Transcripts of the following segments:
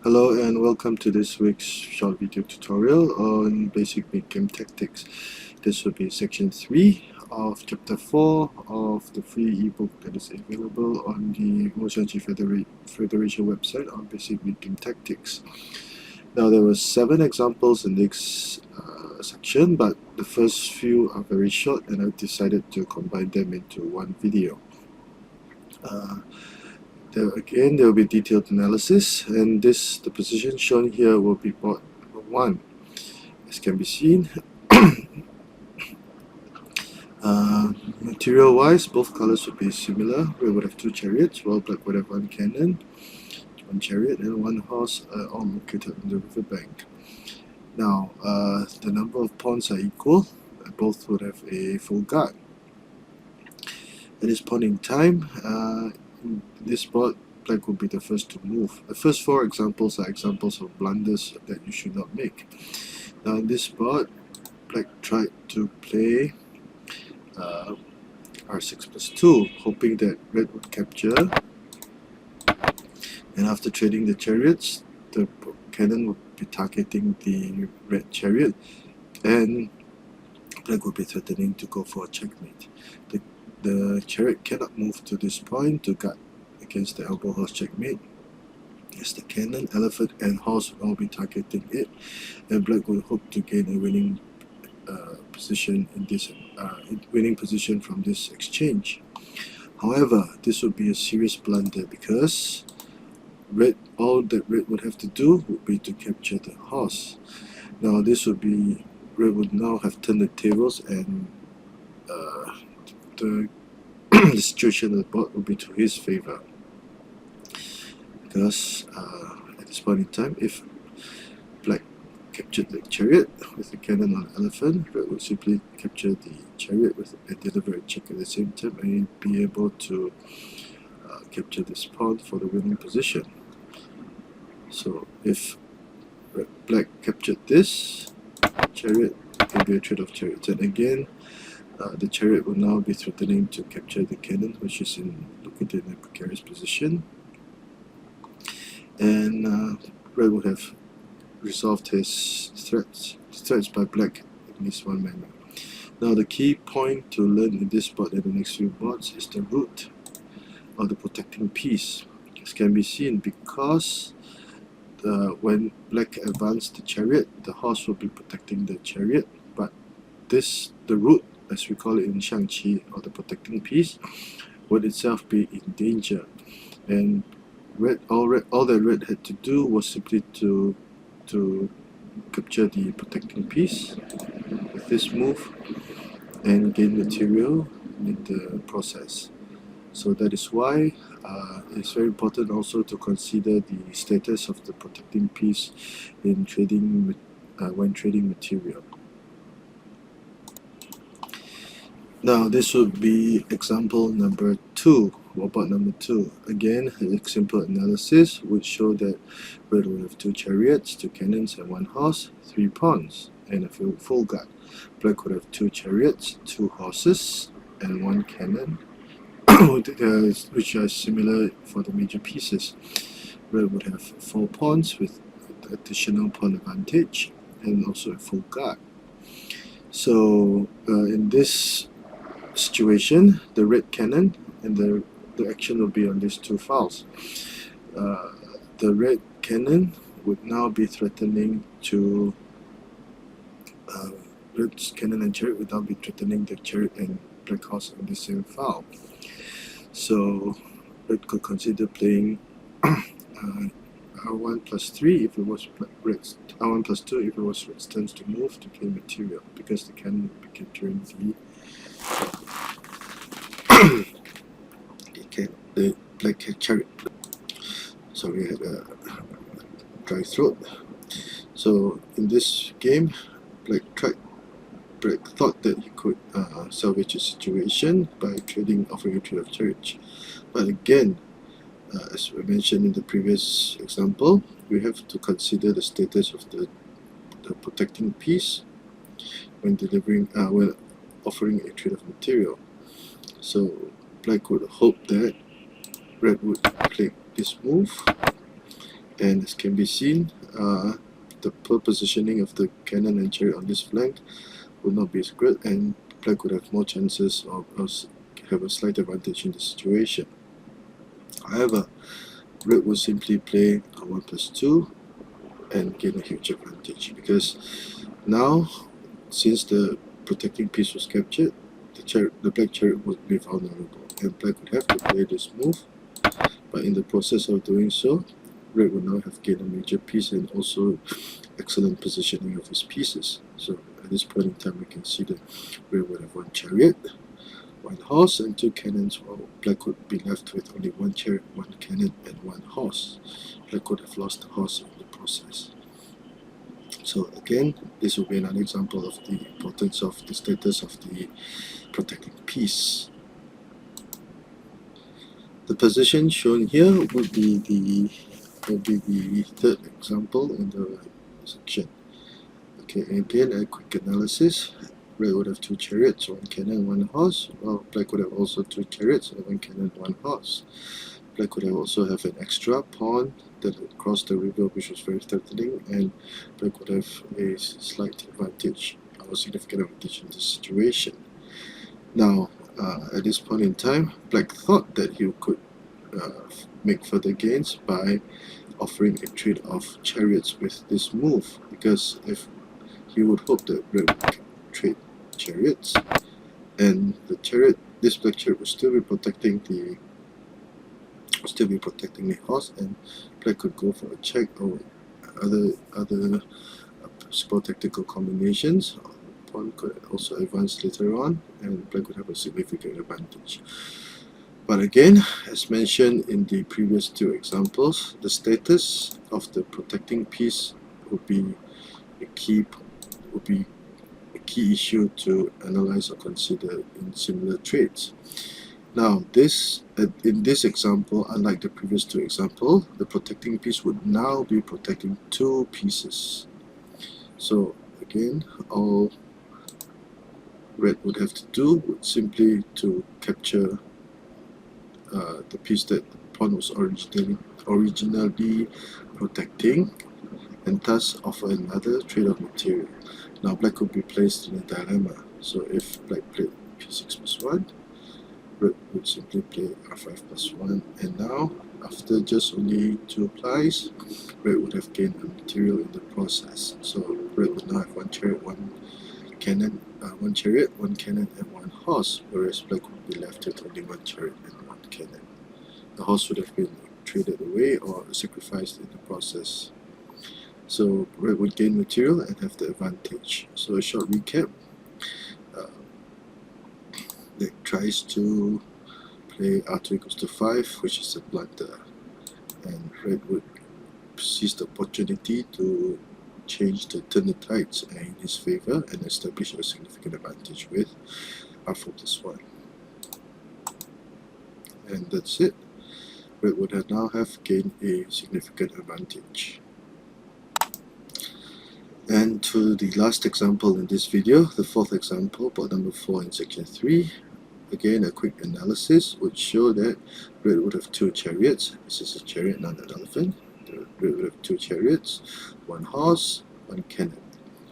Hello and welcome to this week's short video tutorial on basic mid-game tactics. This will be section 3 of chapter 4 of the free ebook that is available on the Xiangqi Federation website on basic mid-game tactics. Now there were 7 examples in this section, but the first few are very short and I've decided to combine them into one video. There will be detailed analysis, and the position shown here will be board number 1. As can be seen, material wise, both colors would be similar. We would have 2 chariots, while black would have 1 cannon, 1 chariot, and 1 horse, all located on the riverbank. Now, the number of pawns are equal, both would have a full guard. At this point in time, in this board, black will be the first to move. The first 4 examples are examples of blunders that you should not make. Now in this board, black tried to play r6+2, hoping that red would capture, and after trading the chariots, the cannon would be targeting the red chariot, and black would be threatening to go for a checkmate. The chariot cannot move to this point to guard against the elbow horse checkmate, as the cannon, elephant, and horse will all be targeting it, and black will hope to gain a winning position in this position from this exchange. However, this would be a serious blunder because all that red would have to do would be to capture the horse. Now this would be red would now have turned the tables, and the situation of the board will be to his favor, because at this point in time, if black captured the chariot with the cannon on the elephant, red would simply capture the chariot and deliver a check at the same time, and be able to capture this pawn for the winning position. So if black captured this chariot, it will be a trade of chariots, and again the chariot will now be threatening to capture the cannon, which is located in a precarious position, and red would have resolved his threats by black in this one manner. Now the key point to learn in this board and the next few boards is the root, or the protecting piece. As can be seen, because when black advanced the chariot, the horse will be protecting the chariot, but the root, as we call it in Xiangqi, or the protecting piece, would itself be in danger, and all that red had to do was simply to capture the protecting piece with this move and gain material in the process. So that is why it's very important also to consider the status of the protecting piece in trading when trading material. Now this would be example number 2, or board number 2. Again, a simple analysis would show that red would have 2 chariots, 2 cannons, and 1 horse, 3 pawns, and a full guard. Black would have 2 chariots, 2 horses, and 1 cannon, which are similar for the major pieces. Red would have 4 pawns with additional pawn advantage, and also a full guard. So in this situation, the red cannon and the action will be on these 2 files. The red cannon would now be threatening to red's cannon and chariot would now be threatening the chariot and black horse on the same file. So red could consider playing r1+3 if it was red's, r1+2 if it was red's turn to move to gain material, because the cannon would be capturing the black chariot. Sorry, I had a dry throat. So in this game, black thought that he could salvage the situation by offering a trade of chariot. But again, as we mentioned in the previous example, we have to consider the status of the protecting piece when offering a trade of material. So black would hope that red would play this move And as can be seen, the poor positioning of the cannon and chariot on this flank would not be as good, and black would have more chances of have a slight advantage in the situation. However, red would simply play a 1 plus 2 and gain a huge advantage, because now, since the protecting piece was captured, the black chariot would be vulnerable, and black would have to play this move. But in the process of doing so, red would now have gained a major piece and also excellent positioning of his pieces. So at this point in time, we can see that red would have 1 chariot, 1 horse, and 2 cannons, while black would be left with only 1 chariot, 1 cannon, and 1 horse. Black would have lost the horse in the process. So again, this will be another example of the importance of the status of the protecting piece. The position shown here would be the third example in the section. Okay, again, a quick analysis. Red would have 2 chariots, 1 cannon, 1 horse, while black would have also 2 chariots, 1 cannon, 1 horse. Black would have also have an extra pawn that would cross the river, which was very threatening, and black would have a slight advantage, or significant advantage in this situation. Now, at this point in time, black thought that he could make further gains by offering a trade of chariots with this move, because if he would hope that red would trade chariots, and this black chariot would still be protecting the horse, and black could go for a check or other possible tactical combinations. Pawn could also advance later on, and black would have a significant advantage. But again, as mentioned in the previous 2 examples, the status of the protecting piece would be a key issue to analyze or consider in similar trades. Now, in this example, unlike the previous 2 examples, the protecting piece would now be protecting 2 pieces. So again, all red would have to do would simply to capture the piece that the pawn was originally protecting, and thus offer another trade of material. Now black could be placed in a dilemma. So if black played p6 plus 1, red would simply play r5 plus 1, and now after just only 2 applies, red would have gained a material in the process. So red would now have 1 chariot, 1 cannon, 1 chariot, 1 cannon, and 1 horse, whereas black would be left with only 1 chariot and 1 cannon. The horse would have been traded away or sacrificed in the process. So red would gain material and have the advantage. So a short recap. Black tries to play r2 equals to 5, which is a blunder, and red would seize the opportunity to turn the tides in his favor and establish a significant advantage with r4 plus 1. And that's it. Red would now have gained a significant advantage. And to the last example in this video, the 4th example, board number 4 in section 3. Again, a quick analysis would show that red would have 2 chariots. This is a chariot, not an elephant. Red would have 2 chariots, 1 horse, 1 cannon.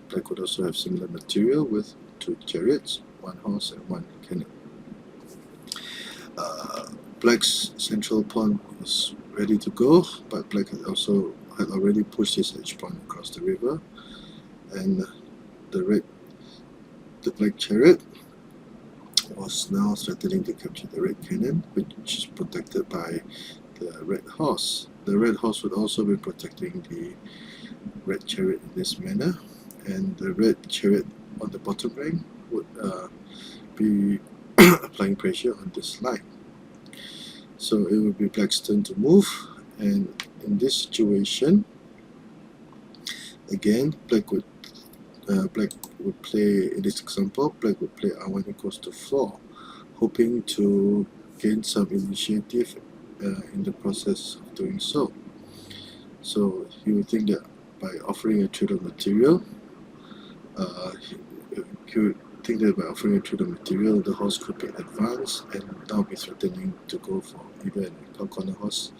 Black would also have similar material with 2 chariots, 1 horse, and 1 cannon. Black's central pawn was ready to go, but black had already pushed his edge pawn across the river, and the black chariot was now threatening to capture the red cannon, which is protected by the red horse. The red horse would also be protecting the red chariot in this manner, and the red chariot on the bottom rank would be applying pressure on this line. So it would be black's turn to move, and in this situation, again, black would play, in this example, black would play r1 equals to 4, hoping to gain some initiative in the process of doing so. So he would think that by offering a trade of material, the horse could be advanced and now be threatening to go for either a corner horse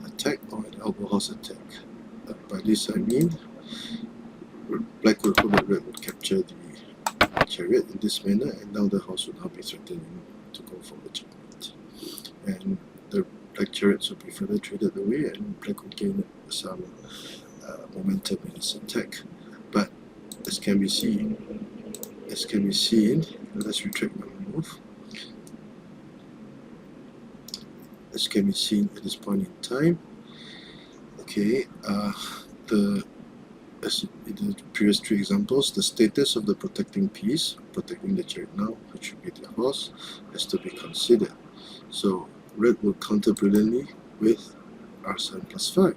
attack or an elbow horse attack. By this I mean black will hope that red would capture the chariot in this manner, and now the horse will now be threatening to go for the checkmate. And the black chariots will be further traded away, and black will gain some momentum in its attack. But as can be seen, let's retract my move. As can be seen at this point in time, okay, as in the previous three examples, the status of the protecting piece, protecting the chariot now, which would be the horse, has to be considered. So red will counter brilliantly with r7 plus 5.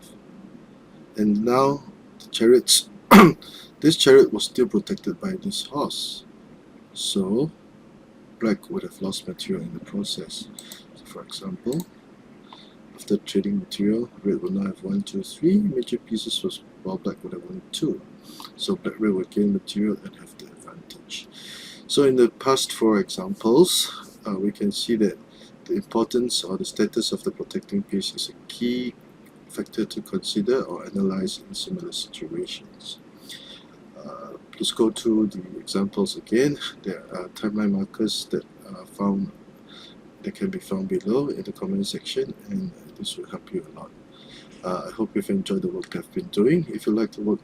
And now the chariots, this chariot was still protected by this horse. So black would have lost material in the process. So for example, after trading material, red will now have 1, 2, 3 major pieces, while black would have only 2. So red will gain material and have the advantage. So in the past 4 examples, we can see that the importance or the status of the protecting piece is a key factor to consider or analyze in similar situations. Please go through the examples again. There are timeline markers that can be found below in the comment section, and this will help you a lot. I hope you've enjoyed the work I've been doing. If you like the work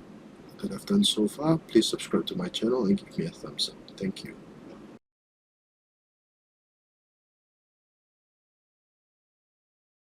that I've done so far, please subscribe to my channel and give me a thumbs up. Thank you.